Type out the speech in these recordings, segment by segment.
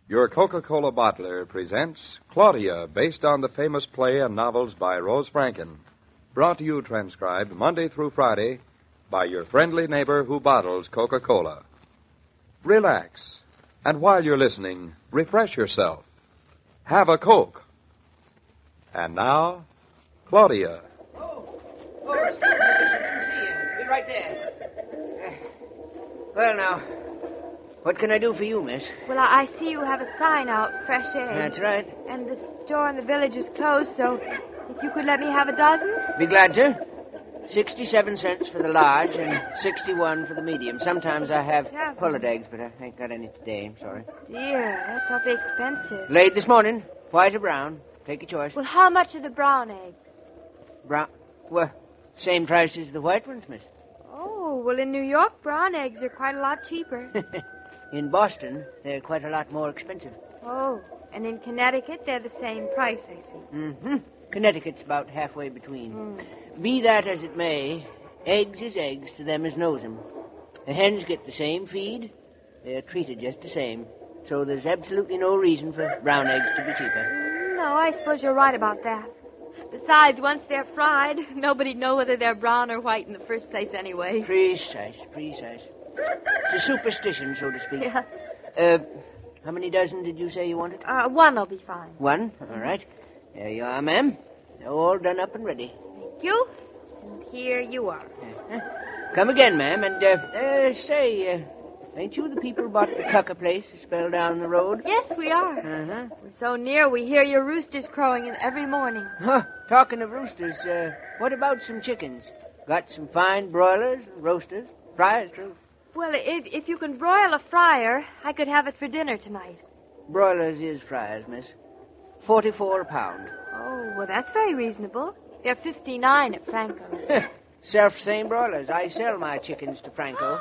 Your Coca-Cola bottler presents Claudia, based on the famous play and novels by Rose Franken. Brought to you, transcribed Monday through Friday, by your friendly neighbor who bottles Coca-Cola. Relax, and while you're listening, refresh yourself. Have a Coke. And now, Claudia. Excuse me, I didn't see you. Be right there. Well, now, what can I do for you, miss? Well, I see you have a sign out, fresh eggs. That's right. And the store in the village is closed, so if you could let me have a dozen? Be glad to. 67 cents for the large and 61 for the medium. Sometimes I have pulled eggs, but I ain't got any today. I'm sorry. Dear, that's awfully expensive. Laid this morning. White or brown. Take your choice. Well, how much are the brown eggs? Brown? Well, same price as the white ones, miss. Oh, well, in New York, brown eggs are quite a lot cheaper. In Boston, they're quite a lot more expensive. Oh, and in Connecticut, they're the same price, I see. Mm-hmm. Connecticut's about halfway between. Be that as it may, eggs is eggs to them as knows 'em. The hens get the same feed. They're treated just the same. So there's absolutely no reason for brown eggs to be cheaper. No, I suppose you're right about that. Besides, once they're fried, nobody'd know whether they're brown or white in the first place anyway. Precise. It's a superstition, so to speak. Yeah. How many dozen did you say you wanted? One will be fine. One? All right. There you are, ma'am. All done up and ready. Thank you. And here you are. Come again, ma'am. And, say, ain't you the people who bought the Tucker place a spell down the road? Yes, we are. Uh-huh. We're so near, we hear your roosters crowing every morning. Huh. Talking of roosters, what about some chickens? Got some fine broilers, roasters, fryers, too. Well, if you can broil a fryer, I could have it for dinner tonight. Broilers is fryers, miss. 44 a pound. Oh, well, that's very reasonable. They're 59 at Franco's. Self-same broilers. I sell my chickens to Franco.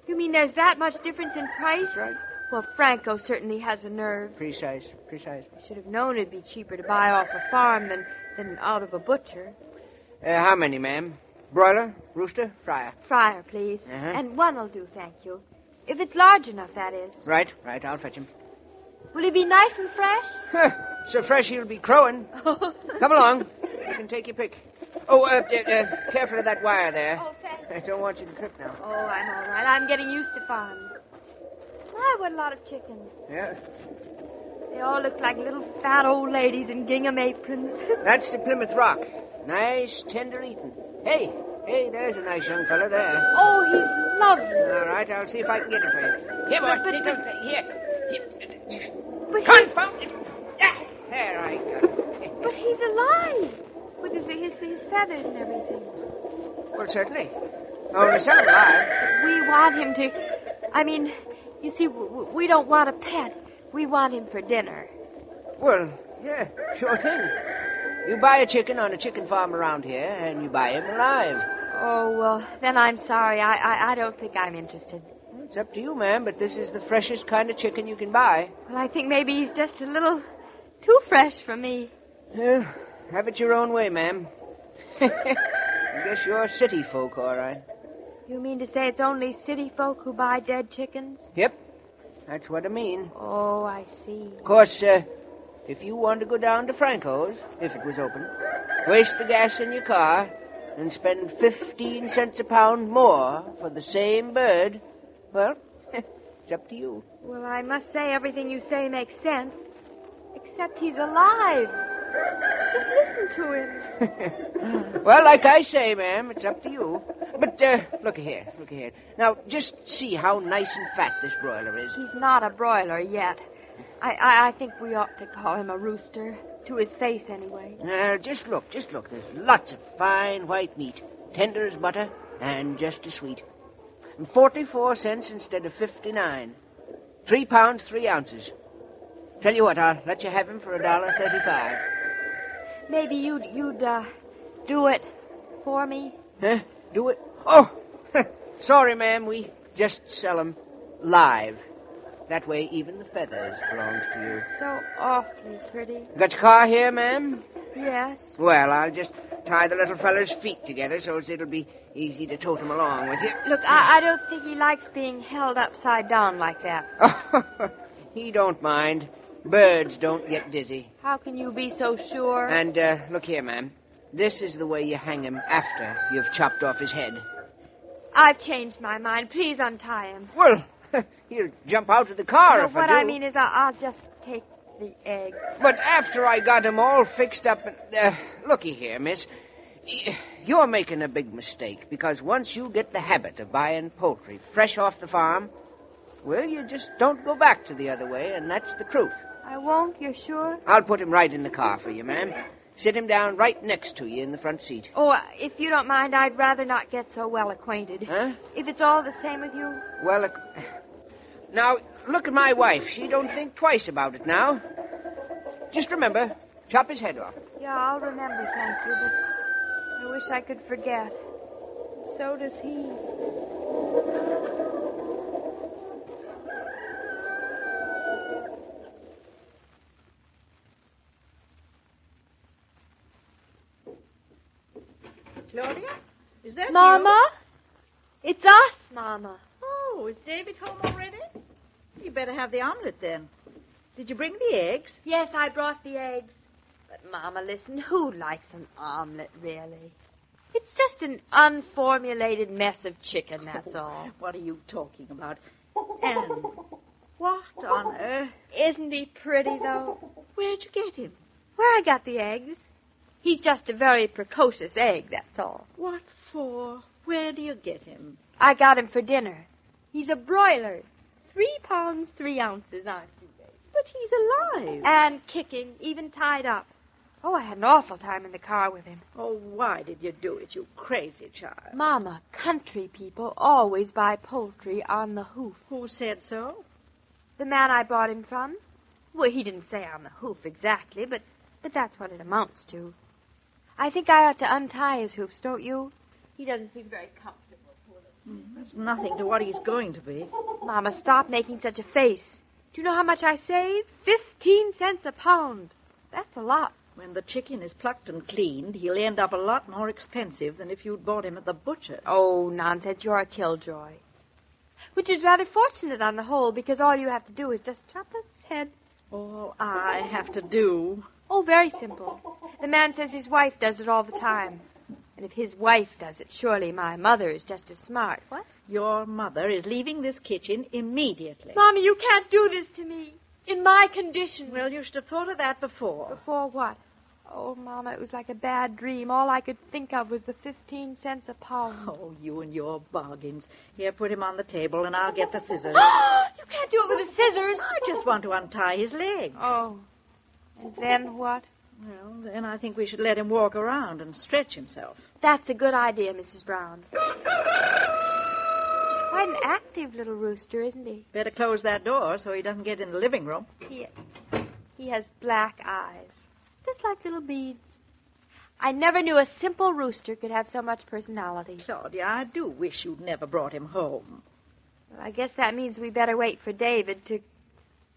You mean there's that much difference in price? That's right. Well, Franco certainly has a nerve. Precise. I should have known it'd be cheaper to buy off a farm than out of a butcher. How many, ma'am? Broiler, rooster, fryer? Fryer, please. Uh-huh. And one will do, thank you. If it's large enough, that is. Right. I'll fetch him. Will he be nice and fresh? So fresh he'll be crowing. Come along. You can take your pick. Oh, careful of that wire there. Oh, thanks. I don't want you to trip now. Oh, I'm all right. I'm getting used to farms. My, what a lot of chickens. Yeah. They all look like little fat old ladies in gingham aprons. That's the Plymouth Rock. Nice, tender eating. Hey, there's a nice young fellow there. Oh, he's lovely. All right, I'll see if I can get him for you. Here, boy. Here. But Confound it. There I go. But he's alive. With his feathers and everything. Well, certainly. Only some alive. We want him to... I mean, you see, we don't want a pet. We want him for dinner. Well, yeah, sure thing. You buy a chicken on a chicken farm around here, and you buy him alive. Oh, well, then I'm sorry. I don't think I'm interested. It's up to you, ma'am, but this is the freshest kind of chicken you can buy. Well, I think maybe he's just a little too fresh for me. Well, have it your own way, ma'am. I guess you're city folk, all right. You mean to say it's only city folk who buy dead chickens? Yep, that's what I mean. Oh, I see. Of course, if you want to go down to Franco's, if it was open, waste the gas in your car, and spend 15 cents a pound more for the same bird, well, it's up to you. Well, I must say everything you say makes sense. Except he's alive. Just listen to him. Well, like I say, ma'am, it's up to you. But, look here. Now, just see how nice and fat this broiler is. He's not a broiler yet. I think we ought to call him a rooster. To his face, anyway. Just look. There's lots of fine white meat. Tender as butter and just as sweet. And 44 cents instead of 59. 3 pounds, 3 ounces. Tell you what, I'll let you have him for $1.35. Maybe you'd do it for me? Huh? Do it? Oh, sorry, ma'am. We just sell 'em live. That way, even the feathers belongs to you. So awfully pretty. Got your car here, ma'am? Yes. Well, I'll just tie the little feller's feet together so as it'll be easy to tote him along with you. Look, I don't think he likes being held upside down like that. Oh, He don't mind. Birds don't get dizzy. How can you be so sure? And, look here, ma'am. This is the way you hang him after you've chopped off his head. I've changed my mind. Please untie him. Well, he'll jump out of the car No, if I what do. I mean is I'll just take the eggs. But after I got him all fixed up and... looky here, miss. You're making a big mistake, because once you get the habit of buying poultry fresh off the farm, well, you just don't go back to the other way, and that's the truth. I won't, you're sure? I'll put him right in the car for you, ma'am. Sit him down right next to you in the front seat. Oh, if you don't mind, I'd rather not get so well acquainted. Huh? If it's all the same with you. Well, now, look at my wife. She don't think twice about it now. Just remember, chop his head off. Yeah, I'll remember, thank you, but I wish I could forget. So does he. Claudia? Is that Mama? It's us, Mama. you? Oh, is David home already? You better have the omelet then. Did you bring the eggs? Yes, I brought the eggs. But, Mama, listen, who likes an omelet, really? It's just an unformulated mess of chicken, that's all. What are you talking about? And what on earth? Isn't he pretty, though? Where'd you get him? Where I got the eggs. He's just a very precocious egg, that's all. What for? Where do you get him? I got him for dinner. He's a broiler. 3 pounds, 3 ounces, aren't you, babe? But he's alive. And kicking, even tied up. Oh, I had an awful time in the car with him. Oh, why did you do it, you crazy child? Mama, country people always buy poultry on the hoof. Who said so? The man I bought him from. Well, he didn't say on the hoof exactly, but that's what it amounts to. I think I ought to untie his hoofs, don't you? He doesn't seem very comfortable. That's nothing to what he's going to be. Mama, stop making such a face. Do you know how much I save? 15 cents a pound. That's a lot. When the chicken is plucked and cleaned, he'll end up a lot more expensive than if you'd bought him at the butcher's. Oh, nonsense. You're a killjoy. Which is rather fortunate on the whole, because all you have to do is just chop his head. All I have to do... Oh, very simple. The man says his wife does it all the time. And if his wife does it, surely my mother is just as smart. What? Your mother is leaving this kitchen immediately. Mommy, you can't do this to me. In my condition. Well, you should have thought of that before. Before what? Oh, Mama, it was like a bad dream. All I could think of was the 15 cents a pound. Oh, you and your bargains. Here, put him on the table, and I'll get the scissors. You can't do it with the scissors. I just want to untie his legs. Oh. And then what? Well, then I think we should let him walk around and stretch himself. That's a good idea, Mrs. Brown. He's quite an active little rooster, isn't he? Better close that door so he doesn't get in the living room. He has black eyes, just like little beads. I never knew a simple rooster could have so much personality. Claudia, I do wish you'd never brought him home. Well, I guess that means we better wait for David to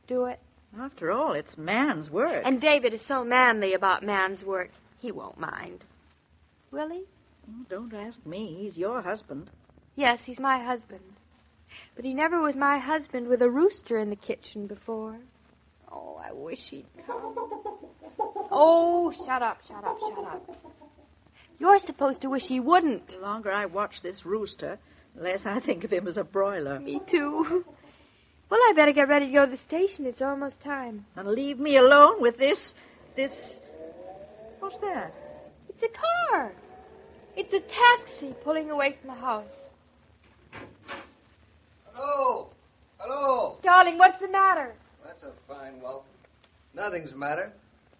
do it. After all, it's man's work. And David is so manly about man's work, he won't mind. Will he? Oh, don't ask me. He's your husband. Yes, he's my husband. But he never was my husband with a rooster in the kitchen before. Oh, I wish he'd come. Oh, shut up. You're supposed to wish he wouldn't. The longer I watch this rooster, the less I think of him as a broiler. Me too. Well, I better get ready to go to the station. It's almost time. And leave me alone with this... What's that? It's a car. It's a taxi pulling away from the house. Hello. Darling, what's the matter? That's a fine welcome. Nothing's the matter.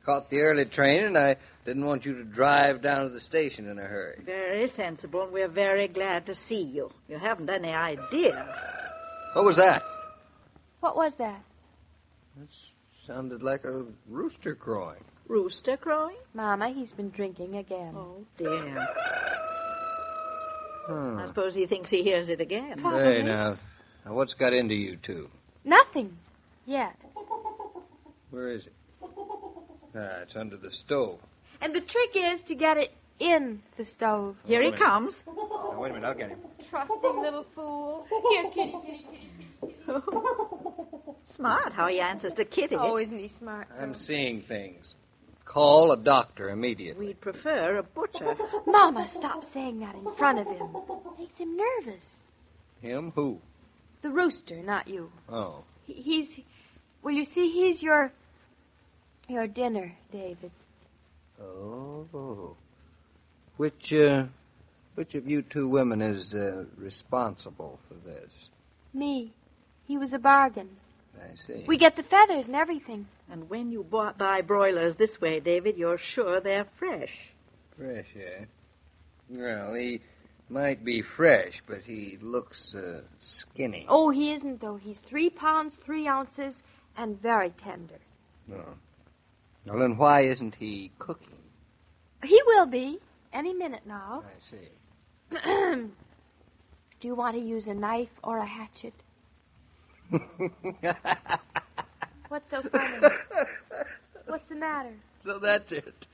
Caught the early train, and I didn't want you to drive down to the station in a hurry. Very sensible, and we're very glad to see you. You haven't any idea. What was that? What was that? It sounded like a rooster crowing. Rooster crowing? Mama, he's been drinking again. Oh, dear. Hmm. I suppose he thinks he hears it again. Hey, now, what's got into you two? Nothing. Yet. Where is it? It's under the stove. And the trick is to get it in the stove. Here he comes. Now, wait a minute, I'll get him. Trusting little fool. Here, kitty. Smart how he answers to Kitty. Oh, isn't he smart? I'm seeing things. Call a doctor immediately. We'd prefer a butcher. Mama, stop saying that in front of him. Makes him nervous. Him? Who? The rooster, not you. Oh. Well, you see, he's your dinner, David. Oh. Which of you two women is responsible for this? Me. He was a bargain. I see. We get the feathers and everything. And when you buy broilers this way, David, you're sure they're fresh. Fresh, eh? Well, he might be fresh, but he looks skinny. Oh, he isn't, though. He's 3 pounds, 3 ounces, and very tender. No. Well, then why isn't he cooking? He will be. Any minute now. I see. Do you want to use a knife or a hatchet? What's so funny? What's the matter? So that's it.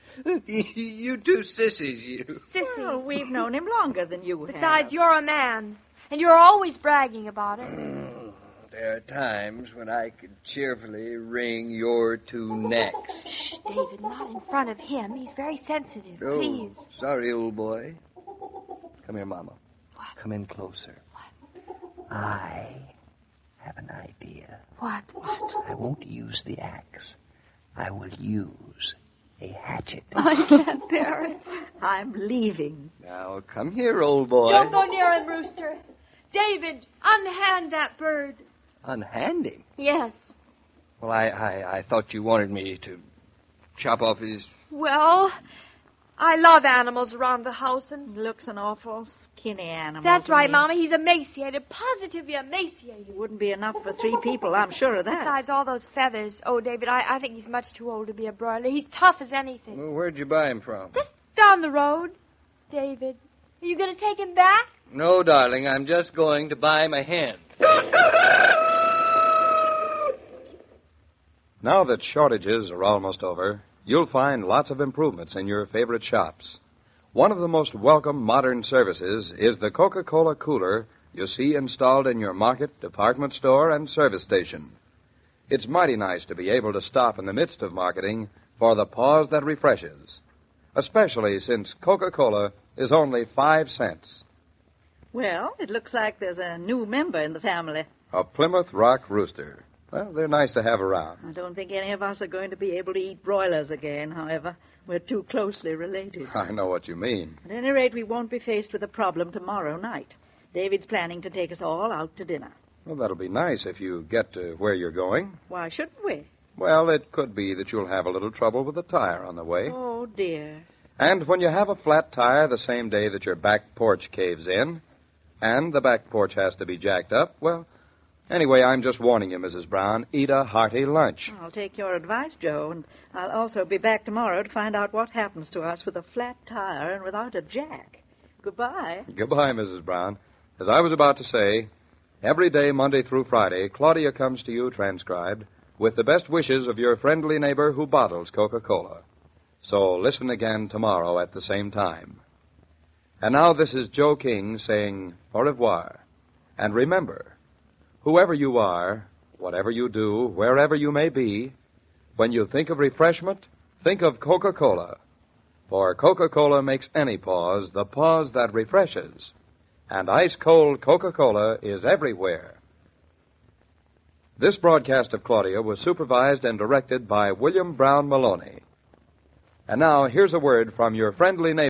You two sissies, you. Sissies. Well, we've known him longer than you have. Besides, you're a man, and you're always bragging about it. There are times when I could cheerfully wring your two necks. Shh, David, not in front of him. He's very sensitive. Oh, Please. sorry, old boy. Come here, Mama. What? Come in closer. What? I have an idea. What? I won't use the axe. I will use a hatchet. I can't bear it. I'm leaving. Now, come here, old boy. Don't go near him, Rooster. David, unhand that bird. Unhand him? Yes. Well, I thought you wanted me to chop off his... Well, I love animals around the house, and... Looks an awful skinny animal. That's to right, me. Mama. He's emaciated, positively emaciated. Wouldn't be enough for 3 people, I'm sure of that. Besides all those feathers. Oh, David, I think he's much too old to be a broiler. He's tough as anything. Well, where'd you buy him from? Just down the road. David, are you going to take him back? No, darling, I'm just going to buy him a hen. Now that shortages are almost over, you'll find lots of improvements in your favorite shops. One of the most welcome modern services is the Coca-Cola cooler you see installed in your market, department store, and service station. It's mighty nice to be able to stop in the midst of marketing for the pause that refreshes, especially since Coca-Cola is only 5 cents. Well, it looks like there's a new member in the family. A Plymouth Rock rooster. Well, they're nice to have around. I don't think any of us are going to be able to eat broilers again, however. We're too closely related. I know what you mean. At any rate, we won't be faced with a problem tomorrow night. David's planning to take us all out to dinner. Well, that'll be nice if you get to where you're going. Why shouldn't we? Well, it could be that you'll have a little trouble with the tire on the way. Oh, dear. And when you have a flat tire the same day that your back porch caves in, and the back porch has to be jacked up, well, anyway, I'm just warning you, Mrs. Brown, eat a hearty lunch. I'll take your advice, Joe, and I'll also be back tomorrow to find out what happens to us with a flat tire and without a jack. Goodbye. Goodbye, Mrs. Brown. As I was about to say, every day, Monday through Friday, Claudia comes to you, transcribed, with the best wishes of your friendly neighbor who bottles Coca-Cola. So listen again tomorrow at the same time. And now this is Joe King saying au revoir. And remember, whoever you are, whatever you do, wherever you may be, when you think of refreshment, think of Coca-Cola. For Coca-Cola makes any pause the pause that refreshes. And ice-cold Coca-Cola is everywhere. This broadcast of Claudia was supervised and directed by William Brown Meloney. And now, here's a word from your friendly neighbor.